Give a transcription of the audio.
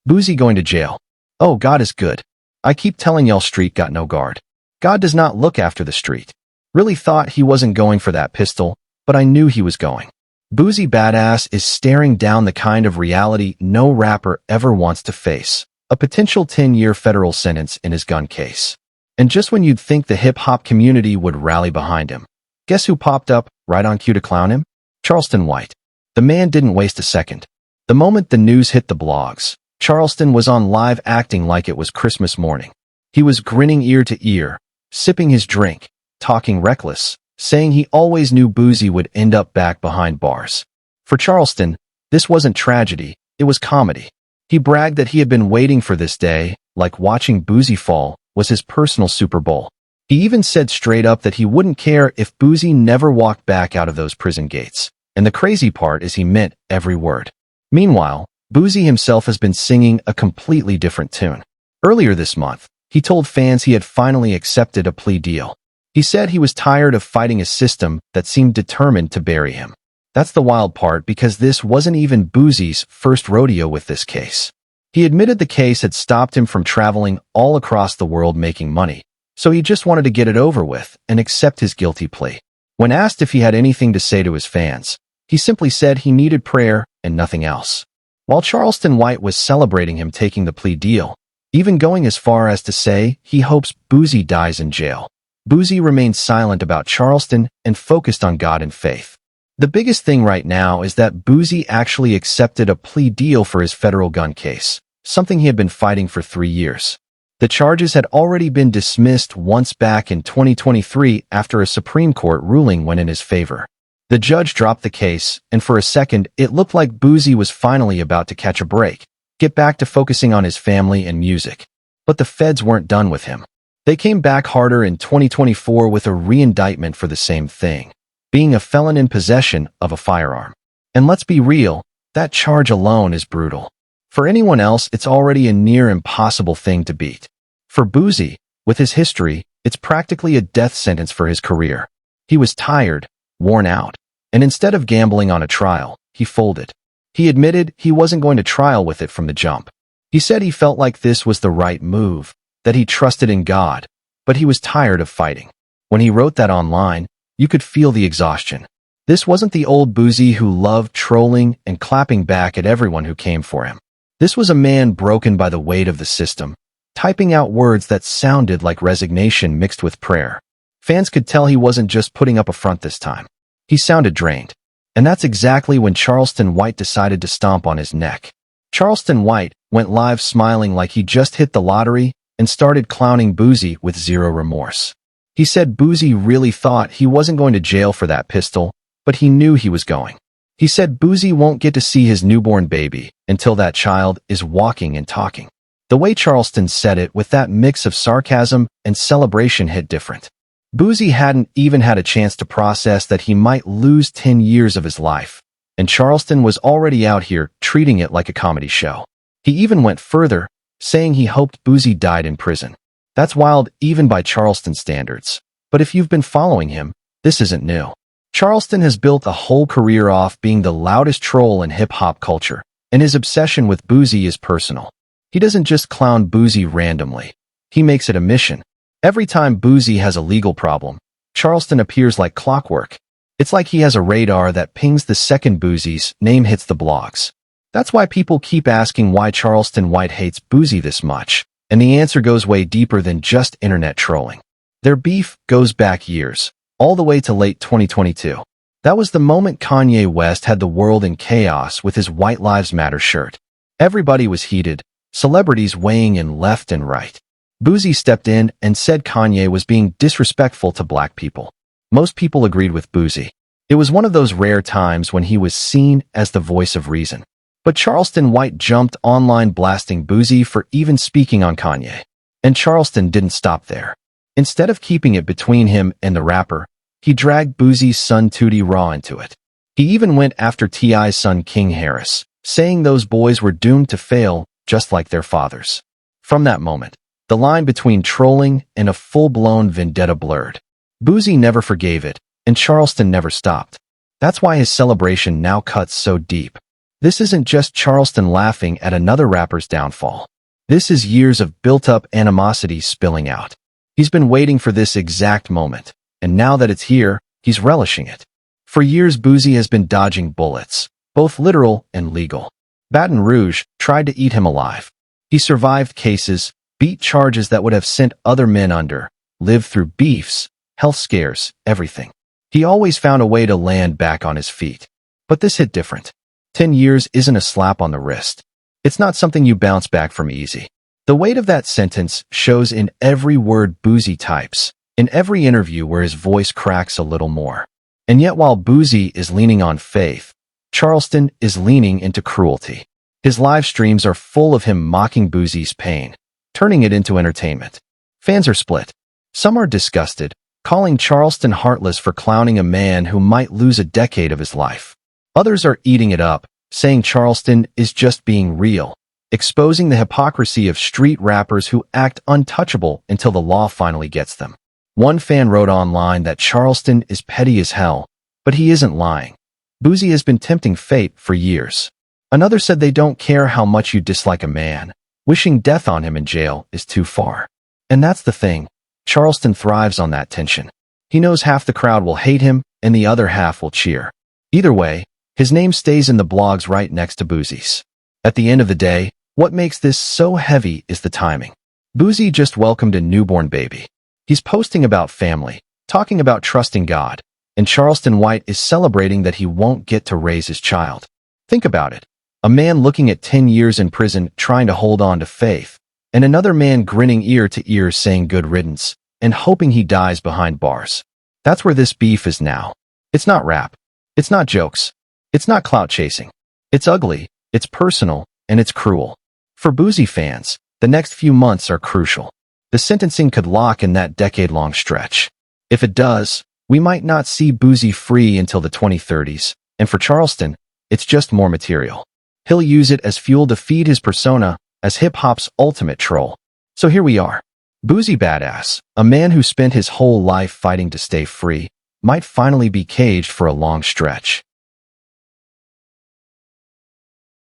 Boosie going to jail. Oh, God is good. I keep telling y'all street got no guard. God does not look after the street. Really thought he wasn't going for that pistol, but I knew he was going. Boosie Badass is staring down the kind of reality no rapper ever wants to face. A potential 10-year federal sentence in his gun case. And just when you'd think the hip-hop community would rally behind him, guess who popped up right on cue to clown him? Charleston White. The man didn't waste a second. The moment the news hit the blogs, Charleston was on live acting like it was Christmas morning. He was grinning ear to ear, sipping his drink, talking reckless, saying he always knew Boosie would end up back behind bars. For Charleston, this wasn't tragedy, it was comedy. He bragged that he had been waiting for this day, like watching Boosie fall was his personal Super Bowl. He even said straight up that he wouldn't care if Boosie never walked back out of those prison gates. And the crazy part is he meant every word. Meanwhile, Boosie himself has been singing a completely different tune. Earlier this month, he told fans he had finally accepted a plea deal. He said he was tired of fighting a system that seemed determined to bury him. That's the wild part because this wasn't even Boosie's first rodeo with this case. He admitted the case had stopped him from traveling all across the world making money, so he just wanted to get it over with and accept his guilty plea. When asked if he had anything to say to his fans, he simply said he needed prayer and nothing else. While Charleston White was celebrating him taking the plea deal, even going as far as to say he hopes Boosie dies in jail, Boosie remained silent about Charleston and focused on God and faith. The biggest thing right now is that Boosie actually accepted a plea deal for his federal gun case, something he had been fighting for 3 years. The charges had already been dismissed once back in 2023 after a Supreme Court ruling went in his favor. The judge dropped the case, and for a second, it looked like Boosie was finally about to catch a break, get back to focusing on his family and music. But the feds weren't done with him. They came back harder in 2024 with a re-indictment for the same thing, being a felon in possession of a firearm. And let's be real, that charge alone is brutal. For anyone else, it's already a near impossible thing to beat. For Boosie, with his history, it's practically a death sentence for his career. He was tired, worn out, and instead of gambling on a trial, he folded. He admitted he wasn't going to trial with it from the jump. He said he felt like this was the right move, that he trusted in God, but he was tired of fighting. When he wrote that online, you could feel the exhaustion. This wasn't the old Boosie who loved trolling and clapping back at everyone who came for him. This was a man broken by the weight of the system, typing out words that sounded like resignation mixed with prayer. Fans could tell he wasn't just putting up a front this time. He sounded drained. And that's exactly when Charleston White decided to stomp on his neck. Charleston White went live smiling like he just hit the lottery and started clowning Boosie with zero remorse. He said Boosie really thought he wasn't going to jail for that pistol, but he knew he was going. He said Boosie won't get to see his newborn baby until that child is walking and talking. The way Charleston said it with that mix of sarcasm and celebration hit different. Boosie hadn't even had a chance to process that he might lose 10 years of his life, and Charleston was already out here treating it like a comedy show. He even went further, saying he hoped Boosie died in prison. That's wild even by Charleston standards. But if you've been following him, this isn't new. Charleston has built a whole career off being the loudest troll in hip-hop culture, and his obsession with Boosie is personal. He doesn't just clown Boosie randomly. He makes it a mission. Every time Boosie has a legal problem, Charleston appears like clockwork. It's like he has a radar that pings the second Boosie's name hits the blogs. That's why people keep asking why Charleston White hates Boosie this much, and the answer goes way deeper than just internet trolling. Their beef goes back years, all the way to late 2022. That was the moment Kanye West had the world in chaos with his White Lives Matter shirt. Everybody was heated, celebrities weighing in left and right. Boosie stepped in and said Kanye was being disrespectful to black people. Most people agreed with Boosie. It was one of those rare times when he was seen as the voice of reason. But Charleston White jumped online blasting Boosie for even speaking on Kanye. And Charleston didn't stop there. Instead of keeping it between him and the rapper, he dragged Boosie's son Tootie Raw into it. He even went after T.I.'s son King Harris, saying those boys were doomed to fail just like their fathers. From that moment, the line between trolling and a full-blown vendetta blurred. Boosie never forgave it, and Charleston never stopped. That's why his celebration now cuts so deep. This isn't just Charleston laughing at another rapper's downfall. This is years of built-up animosity spilling out. He's been waiting for this exact moment, and now that it's here, he's relishing it. For years, Boosie has been dodging bullets, both literal and legal. Baton Rouge tried to eat him alive. He survived cases, beat charges that would have sent other men under, lived through beefs, health scares, everything. He always found a way to land back on his feet. But this hit different. 10 years isn't a slap on the wrist. It's not something you bounce back from easy. The weight of that sentence shows in every word Boosie types, in every interview where his voice cracks a little more. And yet while Boosie is leaning on faith, Charleston is leaning into cruelty. His live streams are full of him mocking Boosie's pain, turning it into entertainment. Fans are split. Some are disgusted, calling Charleston heartless for clowning a man who might lose a decade of his life. Others are eating it up, saying Charleston is just being real, exposing the hypocrisy of street rappers who act untouchable until the law finally gets them. One fan wrote online that Charleston is petty as hell, but he isn't lying. Boosie has been tempting fate for years. Another said they don't care how much you dislike a man. Wishing death on him in jail is too far. And that's the thing. Charleston thrives on that tension. He knows half the crowd will hate him and the other half will cheer. Either way, his name stays in the blogs right next to Boosie's. At the end of the day, what makes this so heavy is the timing. Boosie just welcomed a newborn baby. He's posting about family, talking about trusting God, and Charleston White is celebrating that he won't get to raise his child. Think about it. A man looking at 10 years in prison trying to hold on to faith, and another man grinning ear to ear saying good riddance, and hoping he dies behind bars. That's where this beef is now. It's not rap. It's not jokes. It's not clout chasing. It's ugly, it's personal, and it's cruel. For Boosie fans, the next few months are crucial. The sentencing could lock in that decade-long stretch. If it does, we might not see Boosie free until the 2030s, and for Charleston, it's just more material. He'll use it as fuel to feed his persona as hip-hop's ultimate troll. So here we are. Boosie Badass, a man who spent his whole life fighting to stay free, might finally be caged for a long stretch.